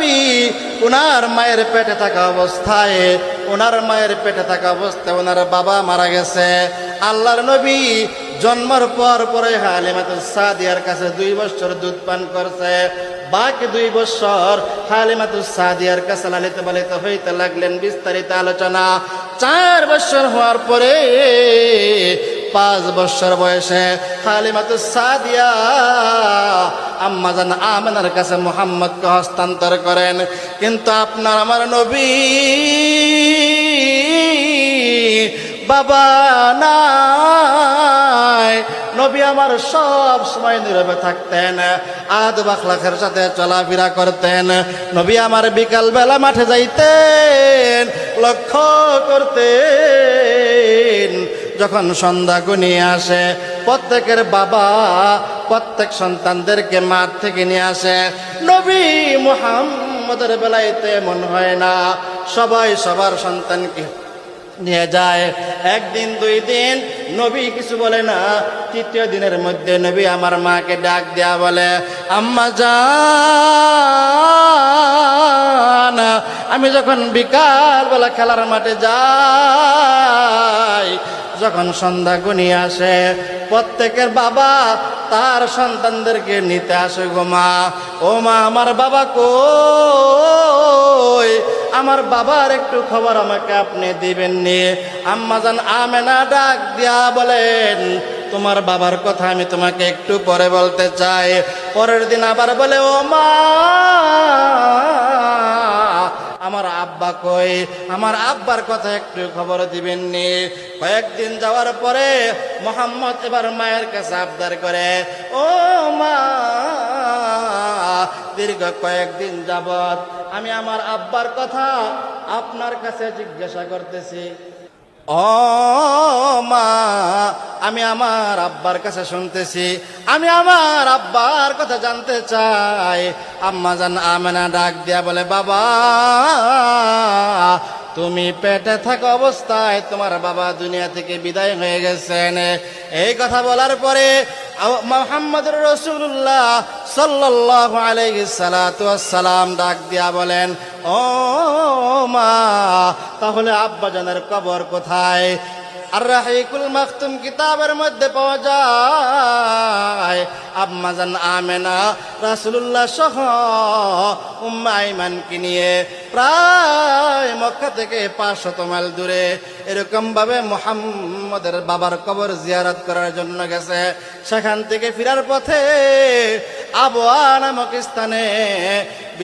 নবী ওনার মায়ের পেটে থাকা অবস্থায় ওনার বাবা মারা গেছে। আল্লাহর নবী জন্মের পর পরে হালিমাতুস সাদিয়ার কাছে 2 বছর দুধ পান করছে। বাকি 2 বছর হালিমাতুস সাদিয়ার কাছে লালিত পালিত হইতে লাগলেন। বিস্তারিত আলোচনা। 4 বছর হওয়ার পরে 5 বছর বয়সে হালিমাতুস সাদিয়া আম্মাজান আমেনার কাছে মুহাম্মদকে হস্তান্তর করেন। কিন্তু আপনার আমার নবী বাবা নাই। নবী আমার সব সময় নীরবে থাকতেন, আদব আখলাকের সাথে চলাফেরা করতেন। নবী আমার বিকাল বেলা মাঠে যাইতেন, লক্ষ্য করতেন যখন সন্ধ্যা ঘনিয়ে আসে প্রত্যেকের বাবা প্রত্যেক সন্তানদেরকে মাঠ থেকে নিয়ে আসে। নবী মুহাম্মদের বেলাইতে মন হয় না, সবাই সবার সন্তানকে নিয়ে যায়। 1 দিন 2 দিন নবী কিছু বলে না। 3য় দিনের মধ্যে নবী আমার মাকে ডাক দেয়া বলে, আম্মা জান, আমি যখন বিকাল বেলা খেলার মাঠে যাই, যখন সন্ধ্যা ঘনিয়ে আসে প্রত্যেকের বাবা তার সন্তানদেরকে নিতে আসে গো মা। ও মা, আমার বাবা কই? আমার বাবার একটু খবর আমাকে আপনি দিবেন নি? আম্মাজান আমেনা ডাক দিয়া বলেন, তোমার বাবার কথা আমি তোমাকে একটু পরে বলতে চাই। পরের দিন আবার বলে, ও মা, আমার আব্বা কই? আমার আব্বার কথা একটু খবর দিবেন নি? কয়েকদিন যাওয়ার পরে মোহাম্মদ এবার মায়ের কাছে আবদার করে, ও মা, দীর্ঘ কয়েকদিন যাবত আমি আমার আব্বার কথা আপনার কাছে জিজ্ঞাসা করতেছি। ও মা, আমি আমার আব্বার কাছে শুনতেছি, আমি আমার আব্বার কথা জানতে চাই। আম্মা জান আমেনা ডাক দিয়া বলে, বাবা, তুমি পেটে থাকা অবস্থায় তোমার বাবা দুনিয়া থেকে বিদায় হয়ে গেছেন। এই কথা বলার পরে মুহাম্মদুর রাসূলুল্লাহ সাল্লাল্লাহু আলাইহি সাল্লাতু ওয়াসসালাম ডাক দিয়া বলেন, ও মা, তাহলে আব্বা জানের কবর কোথায়? আর রাহিকুল মাখতুম কিতাবের মধ্যে পাওয়া যায় আম্মা জান আমেনা রাসূলুল্লাহ সহ উম্মে আইমানকে নিয়ে প্রায় মক্কা থেকে 500 মাইল দূরে এরকম ভাবে মুহাম্মদের বাবার কবর জিয়ারত করার জন্য গেছে। সেখান থেকে ফেরার পথে আবওয়া নামক স্থানে